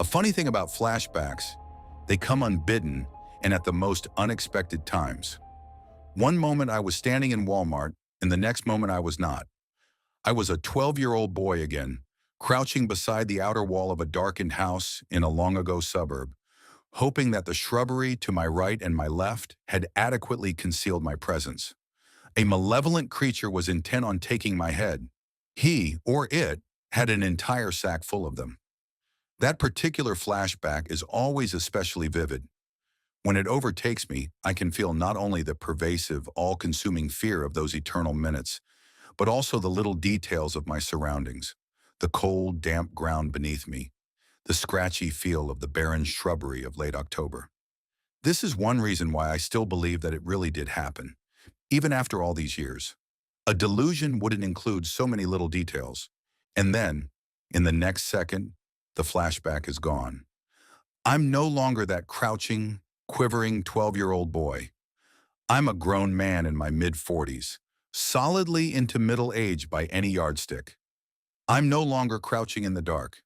funny thing about flashbacks, they come unbidden and at the most unexpected times. One moment I was standing in Walmart, and the next moment I was not. I was a 12-year-old boy again, crouching beside the outer wall of a darkened house in a long-ago suburb, hoping that the shrubbery to my right and my left had adequately concealed my presence. A malevolent creature was intent on taking my head. He, or it, had an entire sack full of them. That particular flashback is always especially vivid. When it overtakes me, I can feel not only the pervasive, all-consuming fear of those eternal minutes, but also the little details of my surroundings, the cold, damp ground beneath me, the scratchy feel of the barren shrubbery of late October. This is one reason why I still believe that it really did happen, even after all these years. A delusion wouldn't include so many little details. And then, in the next second, the flashback is gone. I'm no longer that crouching, quivering 12-year-old boy. I'm a grown man in my mid-40s, solidly into middle age by any yardstick. I'm no longer crouching in the dark.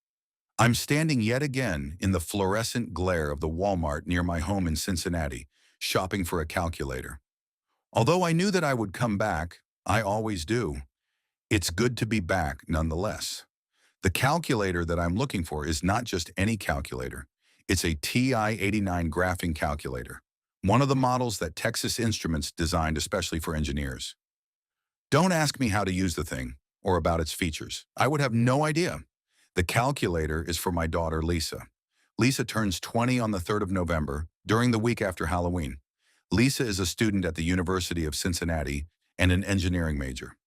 I'm standing yet again in the fluorescent glare of the Walmart near my home in Cincinnati, shopping for a calculator. Although I knew that I would come back, I always do. It's good to be back nonetheless. The calculator that I'm looking for is not just any calculator. It's a TI-89 graphing calculator, one of the models that Texas Instruments designed especially for engineers. Don't ask me how to use the thing or about its features. I would have no idea. The calculator is for my daughter, Lisa. Lisa turns 20 on the 3rd of November, during the week after Halloween. Lisa is a student at the University of Cincinnati and an engineering major.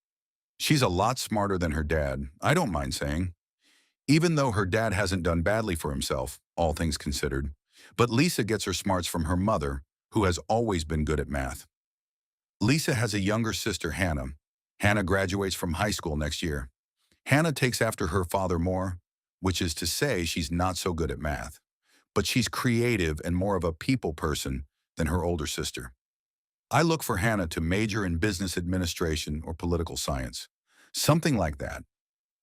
She's a lot smarter than her dad, I don't mind saying. Even though her dad hasn't done badly for himself, all things considered, but Lisa gets her smarts from her mother, who has always been good at math. Lisa has a younger sister, Hannah. Hannah graduates from high school next year. Hannah takes after her father more, which is to say she's not so good at math, but she's creative and more of a people person than her older sister. I look for Hannah to major in business administration or political science. Something like that.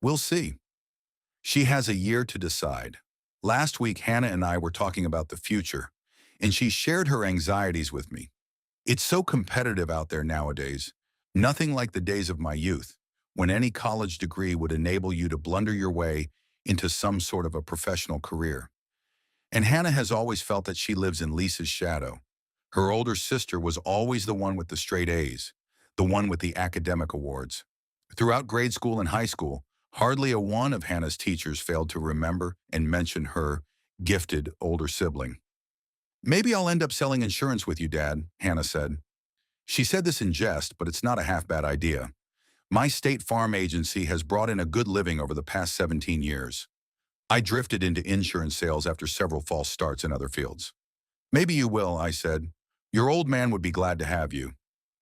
We'll see. She has a year to decide. Last week, Hannah and I were talking about the future, and she shared her anxieties with me. It's so competitive out there nowadays. Nothing like the days of my youth, when any college degree would enable you to blunder your way into some sort of a professional career. And Hannah has always felt that she lives in Lisa's shadow. Her older sister was always the one with the straight A's, the one with the academic awards. Throughout grade school and high school, hardly a one of Hannah's teachers failed to remember and mention her gifted older sibling. "Maybe I'll end up selling insurance with you, Dad," Hannah said. She said this in jest, but it's not a half-bad idea. My State Farm agency has brought in a good living over the past 17 years. I drifted into insurance sales after several false starts in other fields. "Maybe you will," I said. "Your old man would be glad to have you."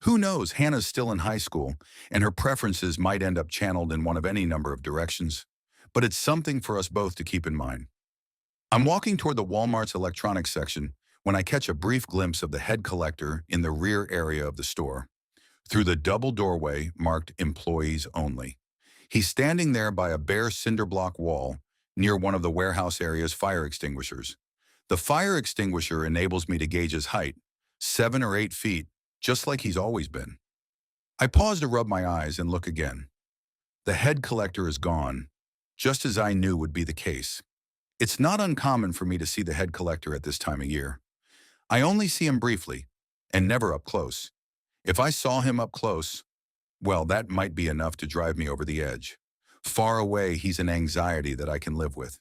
Who knows, Hannah's still in high school, and her preferences might end up channeled in one of any number of directions. But it's something for us both to keep in mind. I'm walking toward the Walmart's electronics section when I catch a brief glimpse of the head collector in the rear area of the store, through the double doorway marked Employees Only. He's standing there by a bare cinder block wall near one of the warehouse area's fire extinguishers. The fire extinguisher enables me to gauge his height, 7 or 8 feet, just like he's always been. I pause to rub my eyes and look again. The head collector is gone, just as I knew would be the case. It's not uncommon for me to see the head collector at this time of year. I only see him briefly, and never up close. If I saw him up close, well, that might be enough to drive me over the edge. Far away, he's an anxiety that I can live with.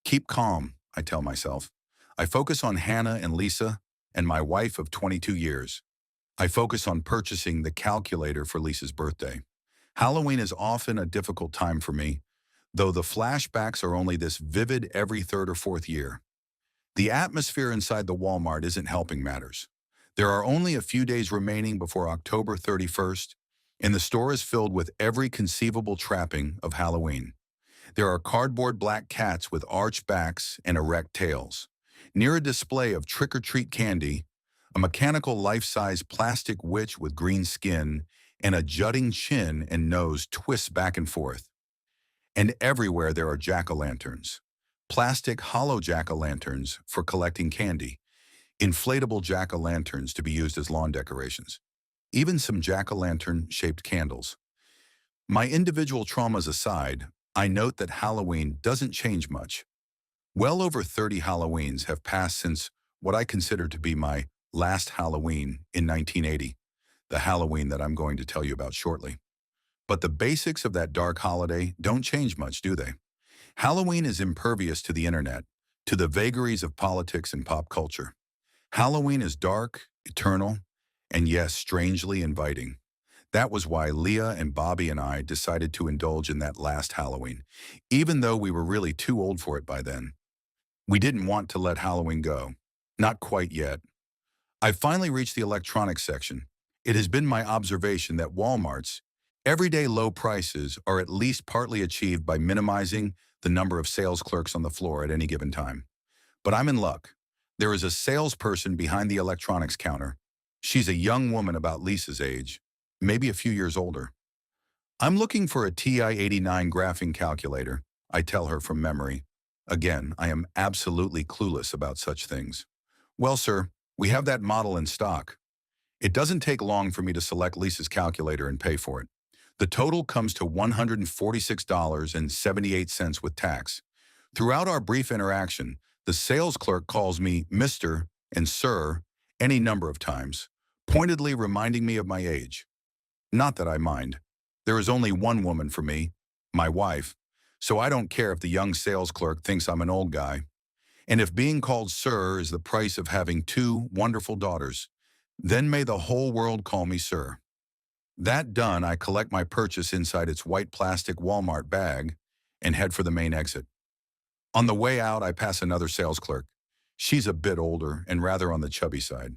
Keep calm, I tell myself. I focus on Hannah and Lisa, and my wife of 22 years. I focus on purchasing the calculator for Lisa's birthday. Halloween is often a difficult time for me, though the flashbacks are only this vivid every 3rd or 4th year. The atmosphere inside the Walmart isn't helping matters. There are only a few days remaining before October 31st, and the store is filled with every conceivable trapping of Halloween. There are cardboard black cats with arched backs and erect tails. Near a display of trick-or-treat candy, a mechanical life-size plastic witch with green skin and a jutting chin and nose twists back and forth. And everywhere there are jack-o'-lanterns. plastic hollow jack-o'-lanterns for collecting candy, inflatable jack-o'-lanterns to be used as lawn decorations, even some jack-o'-lantern-shaped candles. My individual traumas aside, I note that Halloween doesn't change much. Well over 30 Halloweens have passed since what I consider to be my last Halloween in 1980, the Halloween that I'm going to tell you about shortly. But the basics of that dark holiday don't change much, do they? Halloween is impervious to the internet, to the vagaries of politics and pop culture. Halloween is dark, eternal, and yes, strangely inviting. That was why Leah and Bobby and I decided to indulge in that last Halloween, even though we were really too old for it by then. We didn't want to let Halloween go. Not quite yet. I finally reached the electronics section. It has been my observation that Walmart's everyday low prices are at least partly achieved by minimizing the number of sales clerks on the floor at any given time. But I'm in luck. There is a salesperson behind the electronics counter. She's a young woman about Lisa's age, maybe a few years older. I'm looking for a TI-89 graphing calculator, I tell her from memory. Again, I am absolutely clueless about such things. Well, sir, we have that model in stock. It doesn't take long for me to select Lisa's calculator and pay for it. The total comes to $146.78 with tax. Throughout our brief interaction, the sales clerk calls me Mr. and Sir any number of times, pointedly reminding me of my age. Not that I mind. There is only one woman for me, my wife, so I don't care if the young sales clerk thinks I'm an old guy. And if being called Sir is the price of having two wonderful daughters, then may the whole world call me Sir. That done, I collect my purchase inside its white plastic Walmart bag and head for the main exit. On the way out, I pass another sales clerk. She's a bit older and rather on the chubby side.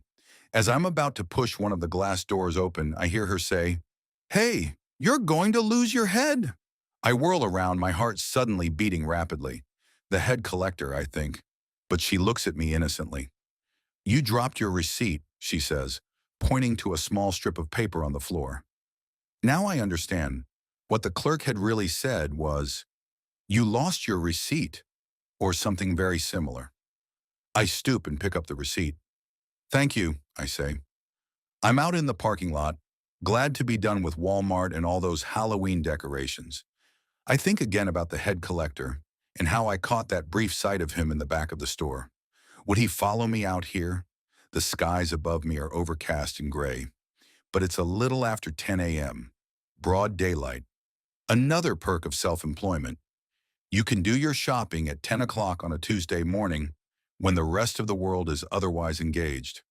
As I'm about to push one of the glass doors open, I hear her say, "Hey, you're going to lose your head." I whirl around, my heart suddenly beating rapidly. The head collector, I think, but she looks at me innocently. "You dropped your receipt," she says, pointing to a small strip of paper on the floor. Now I understand. What the clerk had really said was, "You lost your receipt," or something very similar. I stoop and pick up the receipt. "Thank you," I say. I'm out in the parking lot, glad to be done with Walmart and all those Halloween decorations. I think again about the head collector and how I caught that brief sight of him in the back of the store. Would he follow me out here? The skies above me are overcast and gray, but it's a little after 10 a.m., broad daylight. Another perk of self-employment. You can do your shopping at 10 o'clock on a Tuesday morning when the rest of the world is otherwise engaged.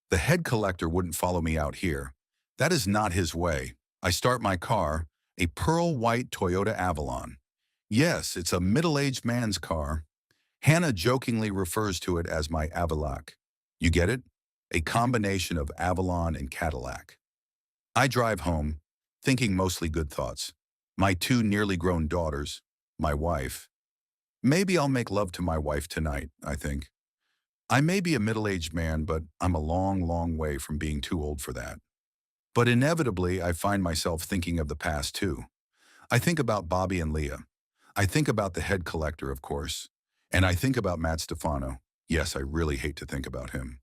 The head collector wouldn't follow me out here. That is not his way. I start my car, a pearl white Toyota Avalon. Yes, it's a middle-aged man's car. Hannah jokingly refers to it as my Avalak. You get it? A combination of Avalon and Cadillac. I drive home, thinking mostly good thoughts. My two nearly grown daughters, my wife. Maybe I'll make love to my wife tonight, I think. I may be a middle-aged man, but I'm a long, long way from being too old for that. But inevitably, I find myself thinking of the past too. I think about Bobby and Leah. I think about the head collector, of course. And I think about Matt Stefano. Yes, I really hate to think about him.